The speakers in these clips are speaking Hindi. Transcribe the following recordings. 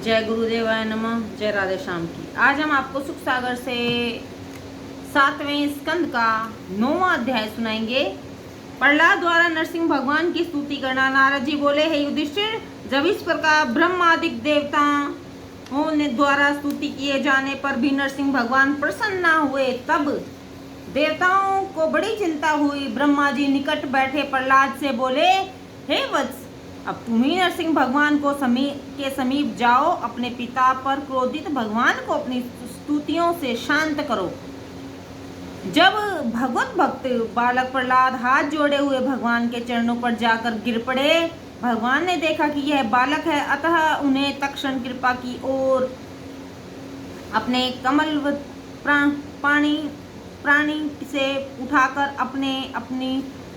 जय गुरुदेवाय नमः। जय राधे श्याम की। आज हम आपको सुख सागर से 7वें स्कंद का 9वां अध्याय सुनाएंगे। प्रहलाद द्वारा नरसिंह भगवान की स्तुति करना। नारद जी बोले, हे युधिष्ठिर, जब इस प्रकार ब्रह्मादिक देवताओं ने द्वारा स्तुति किए जाने पर भी नरसिंह भगवान प्रसन्न न हुए, तब देवताओं को बड़ी चिंता हुई। ब्रह्मा जी निकट बैठे प्रहलाद से बोले, हे वत्स, अब तुम ही नरसिंह भगवान को समीप जाओ। अपने पिता पर क्रोधित भगवान को अपनी स्तुतियों से शांत करो। जब भगवत भक्त बालक प्रहलाद हाथ जोड़े हुए भगवान के चरणों पर जाकर गिर पड़े, भगवान ने देखा कि यह बालक है, अतः उन्हें तत्क्षण कृपा की और अपने कमलवत प्राणी से उठाकर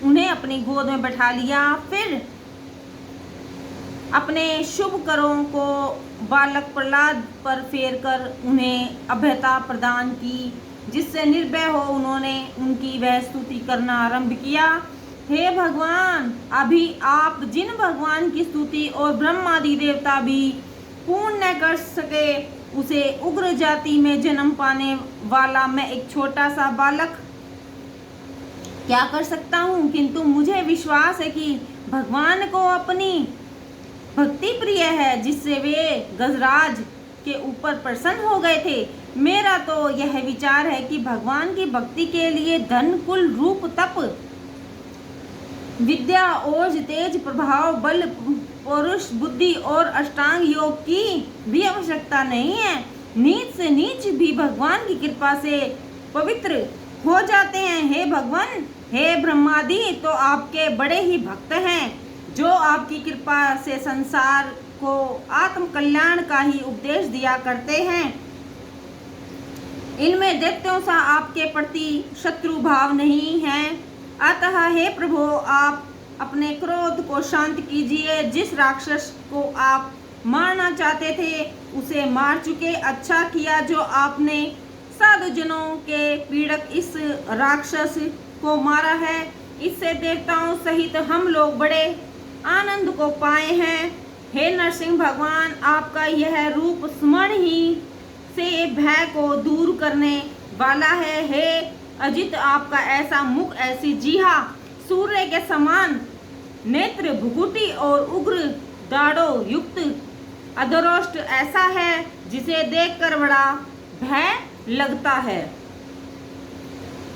उन्हें अपनी गोद में बैठा लिया। फिर अपने शुभ करों को बालक प्रहलाद पर फेर कर उन्हें अभयता प्रदान की, जिससे निर्भय हो उन्होंने उनकी वह स्तुति करना आरंभ किया। हे भगवान, अभी आप जिन भगवान की स्तुति और ब्रह्मादि देवता भी पूर्ण न कर सके, उसे उग्र जाति में जन्म पाने वाला मैं एक छोटा सा बालक क्या कर सकता हूँ। किंतु मुझे विश्वास है कि भगवान को अपनी भक्ति प्रिय है, जिससे वे गजराज के ऊपर प्रसन्न हो गए थे। मेरा तो यह विचार है कि भगवान की भक्ति के लिए धन, कुल, रूप, तप, विद्या, ओज, तेज, प्रभाव, बल, पौरुष, बुद्धि और अष्टांग योग की भी आवश्यकता नहीं है। नीच से नीच भी भगवान की कृपा से पवित्र हो जाते हैं। हे भगवान, हे ब्रह्मादि तो आपके बड़े ही भक्त हैं, जो आपकी कृपा से संसार को आत्म कल्याण का ही उपदेश दिया करते हैं। इनमें दैत्यों सा आपके प्रति शत्रु भाव नहीं है। अतः हे प्रभु, आप अपने क्रोध को शांत कीजिए। जिस राक्षस को आप मारना चाहते थे उसे मार चुके। अच्छा किया जो आपने साधुजनों के पीड़क इस राक्षस को मारा है। इससे देवताओं सहित हम लोग बड़े आनंद को पाए हैं। हे नरसिंह भगवान, आपका यह रूप स्मरण ही से भय को दूर करने वाला है। हे अजित, आपका ऐसा मुख, ऐसी जीहा, सूर्य के समान नेत्र, भुकुटी और उग्र दाढ़ों युक्त अधरोष्ट ऐसा है जिसे देखकर बड़ा भय लगता है।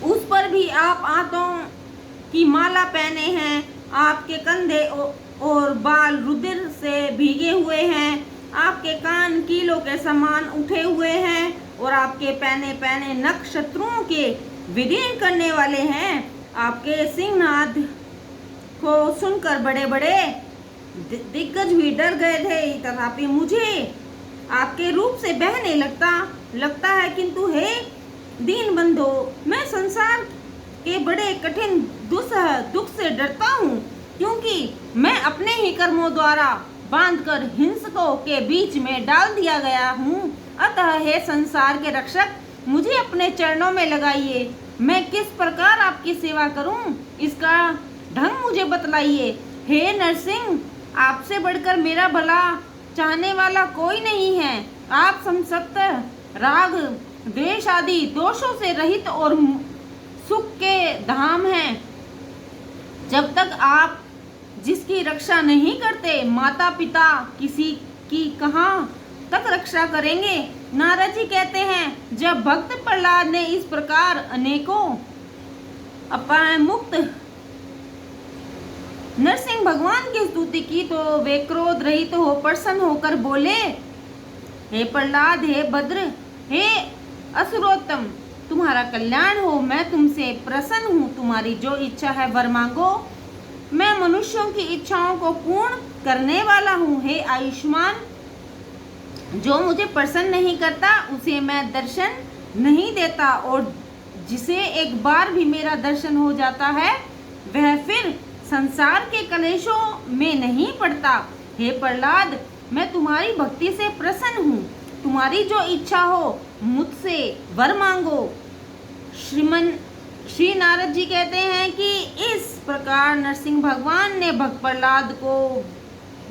उस पर भी आप आंतों की माला पहने हैं। आपके कंधे और बाल रुधिर से भीगे हुए हैं। आपके कान कीलों के समान उठे हुए हैं और आपके पहने नख शत्रुओं के विदीर्ण करने वाले हैं। आपके सिंहनाद को सुनकर बड़े बड़े दिग्गज भी डर गए थे, तथापि मुझे आपके रूप से बहने लगता है। किंतु हे दीन बंधो, मैं संसार के बड़े कठिन दुख से डरता हूँ, क्योंकि मैं अपने ही कर्मों द्वारा बांधकर हिंसकों के बीच में डाल दिया गया हूँ। अतः हे संसार के रक्षक, मुझे अपने चरणों में लगाइए। मैं किस प्रकार आपकी सेवा करूँ, इसका ढंग मुझे बतलाइए। हे नरसिंह, आपसे बढ़कर मेरा भला चाहने वाला कोई नहीं है। आप संसक्त, राग, द्वेष आदि दोषों से रहित और सुख के धाम हैं। जब तक आप जिसकी रक्षा नहीं करते, माता पिता किसी की कहाँ तक रक्षा करेंगे। नारद जी कहते हैं, जब भक्त प्रहलाद ने इस प्रकार अनेकों अपाय मुक्त नरसिंह भगवान की स्तुति की, तो वे क्रोध रहित हो प्रसन्न होकर बोले, हे प्रहलाद, हे भद्र, हे असुरोत्तम, तुम्हारा कल्याण हो। मैं तुमसे प्रसन्न हूँ। तुम्हारी जो इच्छा है वर मांगो। मैं मनुष्यों की इच्छाओं को पूर्ण करने वाला हूँ। हे आयुष्मान, जो मुझे प्रसन्न नहीं करता उसे मैं दर्शन नहीं देता, और जिसे एक बार भी मेरा दर्शन हो जाता है वह फिर संसार के कलेशों में नहीं पड़ता। हे प्रहलाद, मैं तुम्हारी भक्ति से प्रसन्न हूँ। तुम्हारी जो इच्छा हो मुझसे वर मांगो। श्री नारद जी कहते हैं कि इस प्रकार नरसिंह भगवान ने भक्त प्रहलाद को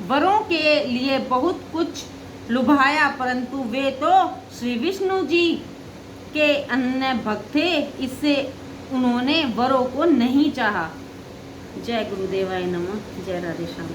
वरों के लिए बहुत कुछ लुभाया, परंतु वे तो श्री विष्णु जी के अन्य भक्त थे, इससे उन्होंने वरों को नहीं चाहा। जय गुरुदेवाय नमः। जय राधे श्याम।